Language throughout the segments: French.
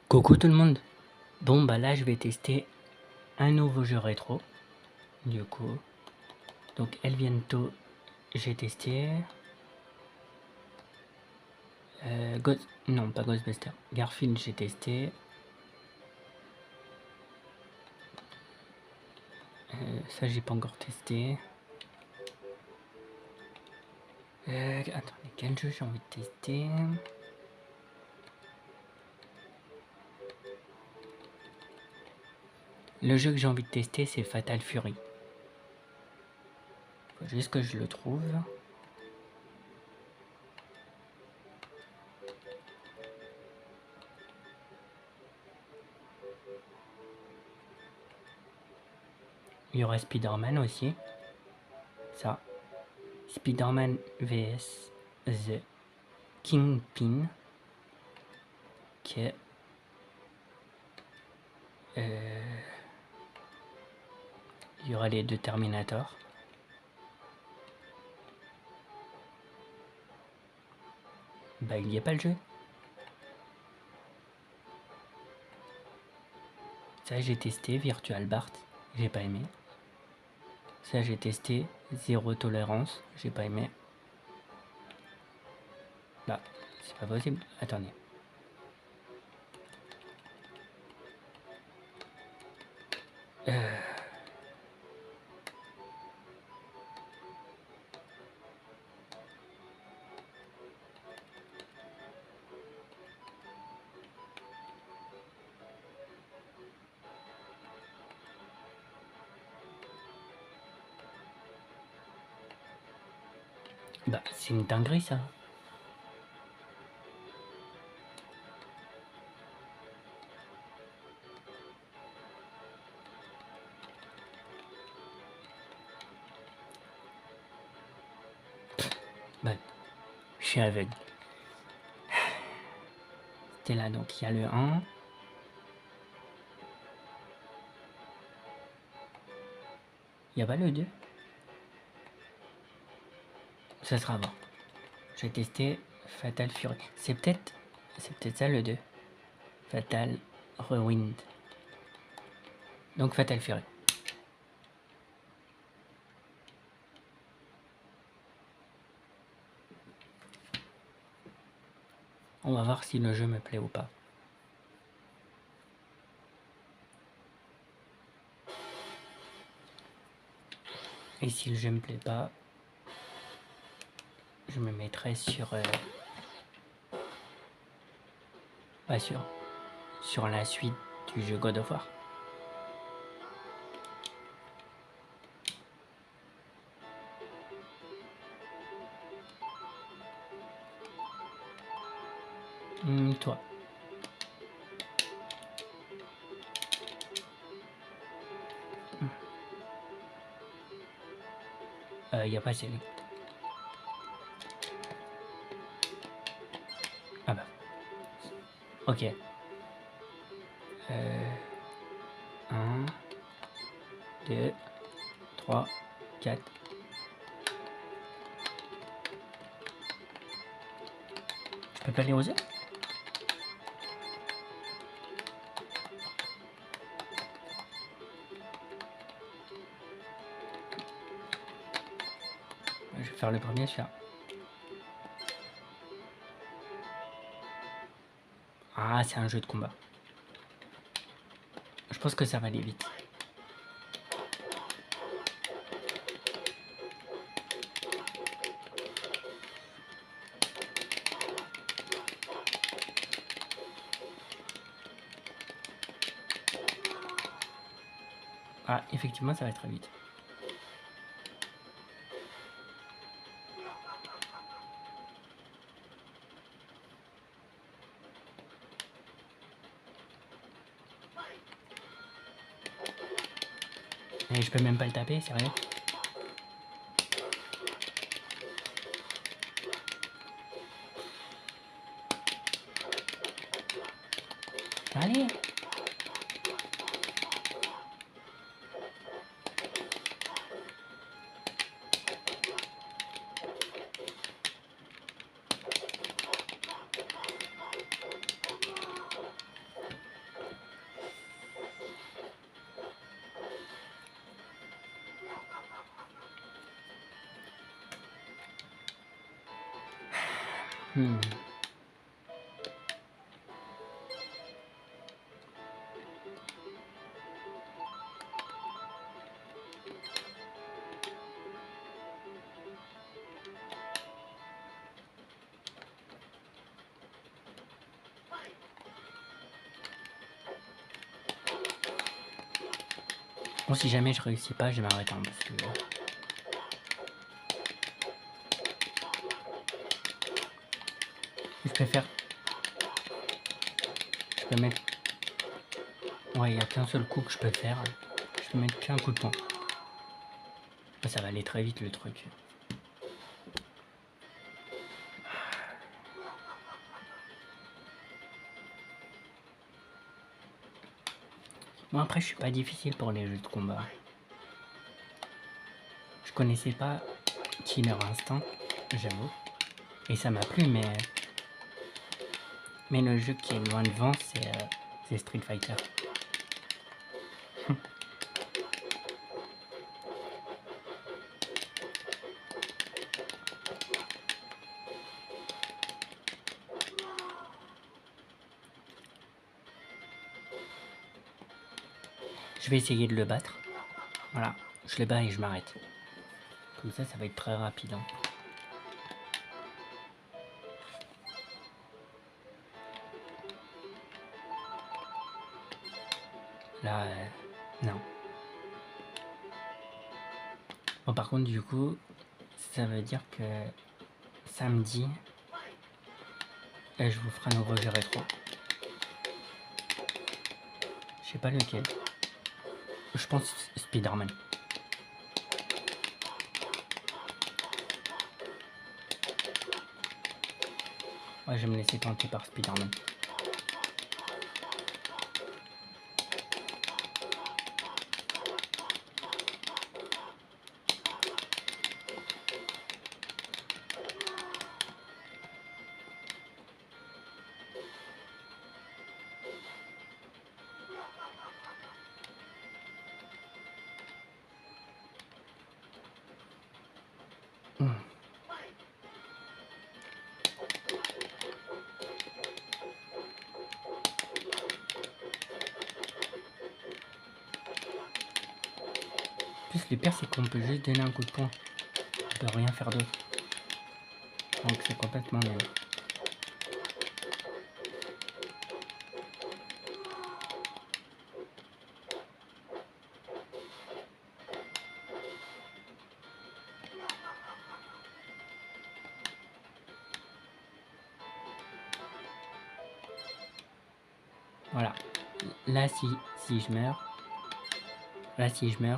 Coucou tout le monde. Bon bah là je vais tester un nouveau jeu rétro. Du coup, donc Elviento j'ai testé. Non pas Ghostbuster. Garfield j'ai testé. Ça j'ai pas encore testé. Attendez, quel jeu j'ai envie de tester? Le jeu que j'ai envie de tester c'est Fatal Fury. Faut juste que je le trouve. Il y aurait Spider-Man aussi. Ça. Spider-Man vs The Kingpin. Ok. Il y aura les deux Terminator. Bah il y a pas le jeu. Ça j'ai testé Virtual Bart, j'ai pas aimé. Ça j'ai testé Zéro Tolérance, j'ai pas aimé. Bah c'est pas possible. Attendez. Bah c'est une dinguerie ça. Bah je suis aveugle. C'était là donc il y a le 1. Il y a pas le 2. Ça sera bon. J'ai testé Fatal Fury. C'est peut-être ça le 2. Fatal Rewind. Donc Fatal Fury. On va voir si le jeu me plaît ou pas. Et si le jeu me plaît pas, je me mettrai sur pas sur la suite du jeu God of War. Toi. Il n'y a pas Select. Ah bah. Ok. 1, 2, 3, 4. Je peux pas les oser? Je vais faire le premier, celui-là. Ah, c'est un jeu de combat. Je pense que ça va aller vite. Ah, effectivement, ça va très vite. Et je peux même pas le taper, sérieux? Allez! Hmm. Bon, si jamais je réussis pas, je m'arrête hein, parce que je préfère. Je peux mettre. Ouais, il y a qu'un seul coup que je peux faire. Je peux mettre qu'un coup de poing. Ça va aller très vite le truc. Bon après je suis pas difficile pour les jeux de combat. Je connaissais pas Killer Instinct, j'avoue. Et ça m'a plu mais le jeu qui est loin devant c'est Street Fighter. Je vais essayer de le battre. Voilà, je le bats et je m'arrête. Comme ça va être très rapide. Hein. Là, non. Bon par contre du coup, ça veut dire que samedi, je vous ferai un nouveau jeu rétro. Je sais pas lequel. Je pense Spider-Man. Ouais, je vais me laisser tenter par Spider-Man. En plus, le pire, c'est qu'on peut juste donner un coup de poing. On peut rien faire d'autre. Donc, c'est complètement nul. Voilà. Là, si je meurs,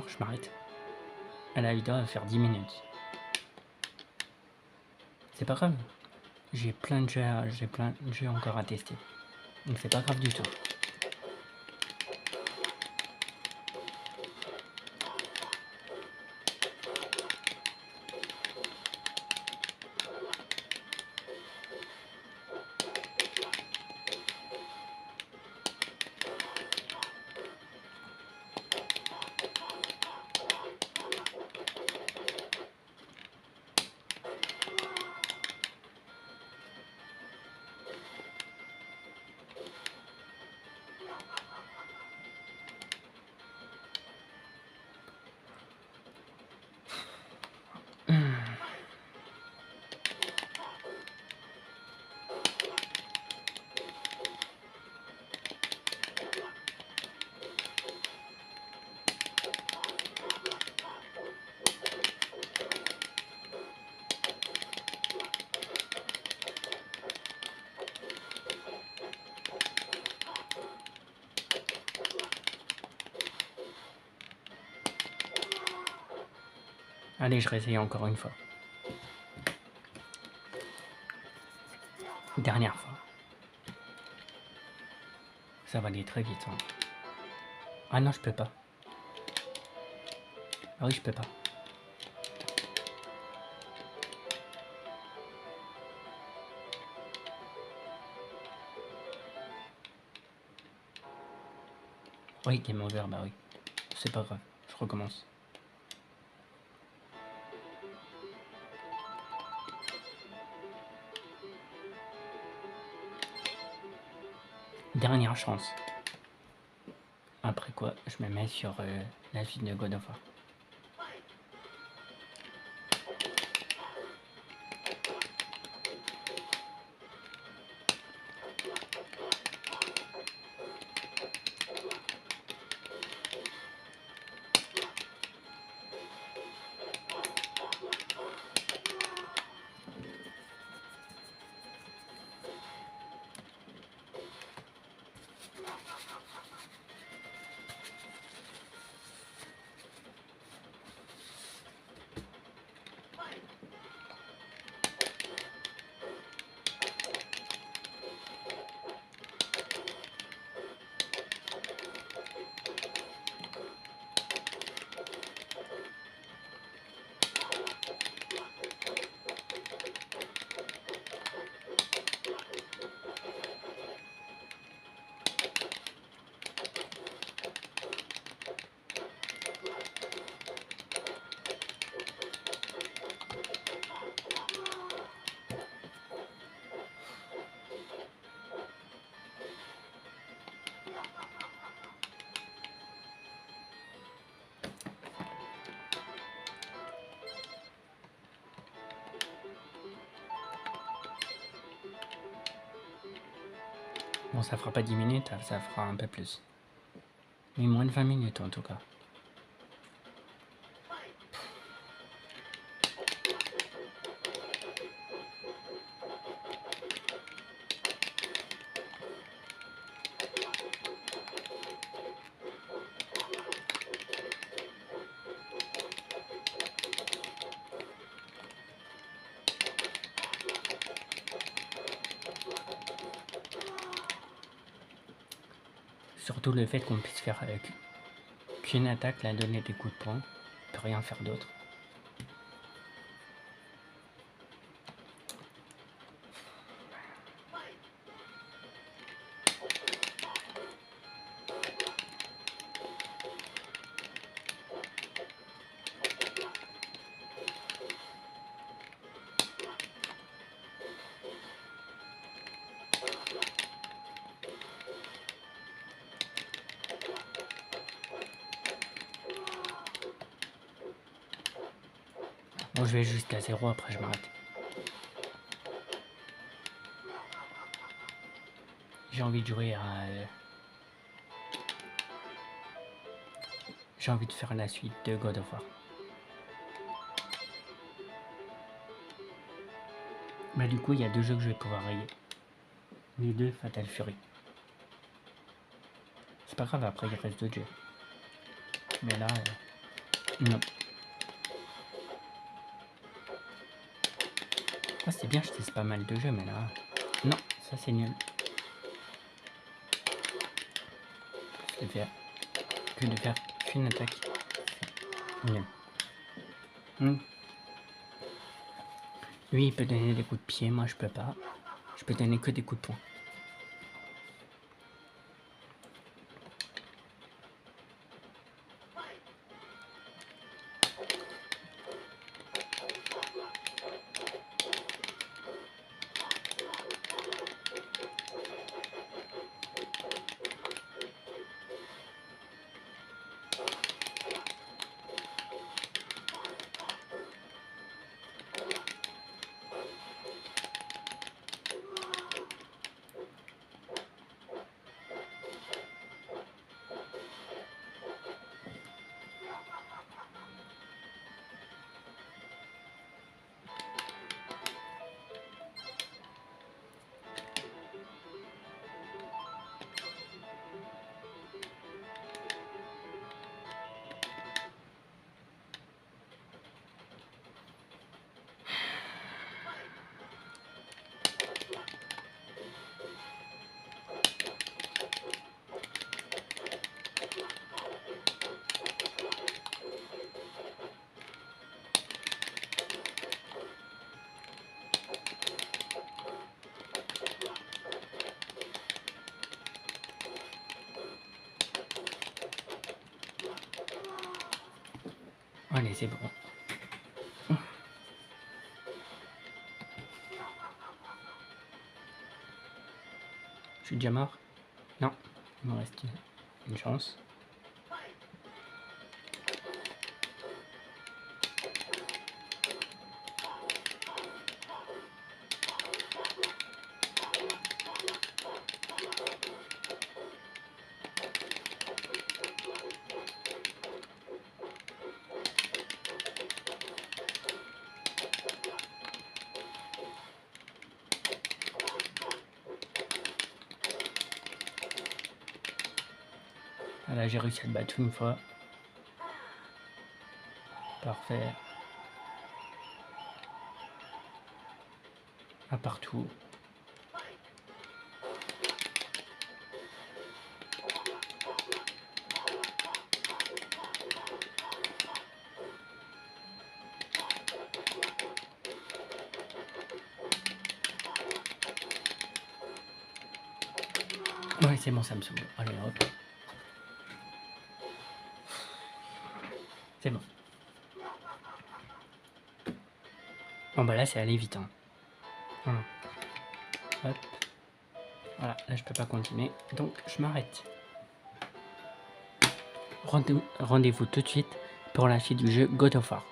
je m'arrête. La vidéo va faire 10 minutes. C'est pas grave. J'ai plein de jeux encore à tester. Donc, c'est pas grave du tout. Allez, je réessaye encore une fois. Dernière fois. Ça va aller très vite. Hein. Ah non, je peux pas. Ah oui, je peux pas. Oui, game over, bah oui. C'est pas grave, je recommence. Dernière chance. Après quoi, je me mets sur la suite de God of War. Bon, ça fera pas 10 minutes, ça fera un peu plus. Mais moins de 20 minutes en tout cas. Surtout le fait qu'on puisse faire qu'une attaque, la donner des coups de poing, on peut rien faire d'autre. Bon, je vais jusqu'à 0, après je m'arrête. J'ai envie de jouer à... j'ai envie de faire la suite de God of War. Bah du coup, il y a 2 jeux que je vais pouvoir rayer. Les 2 Fatal Fury. C'est pas grave, après il reste d'autres jeux. Mais là, non. Ah, c'est bien, je teste pas mal de jeux, mais là... Non, ça c'est nul. De faire qu'une attaque. Nul. Lui, il peut donner des coups de pied, moi je peux pas. Je peux donner que des coups de poing. Allez, c'est bon. Je suis déjà mort. Non, il me reste une chance. Voilà, j'ai réussi à le battre une fois. Parfait. À partout. Ouais, c'est bon, ça me saoule. Allez, hop. C'est bon. Bon, bah là, c'est allé vite. Hein. Voilà. Hop. Voilà, là, je peux pas continuer. Donc, je m'arrête. Rendez-vous tout de suite pour la suite du jeu God of War.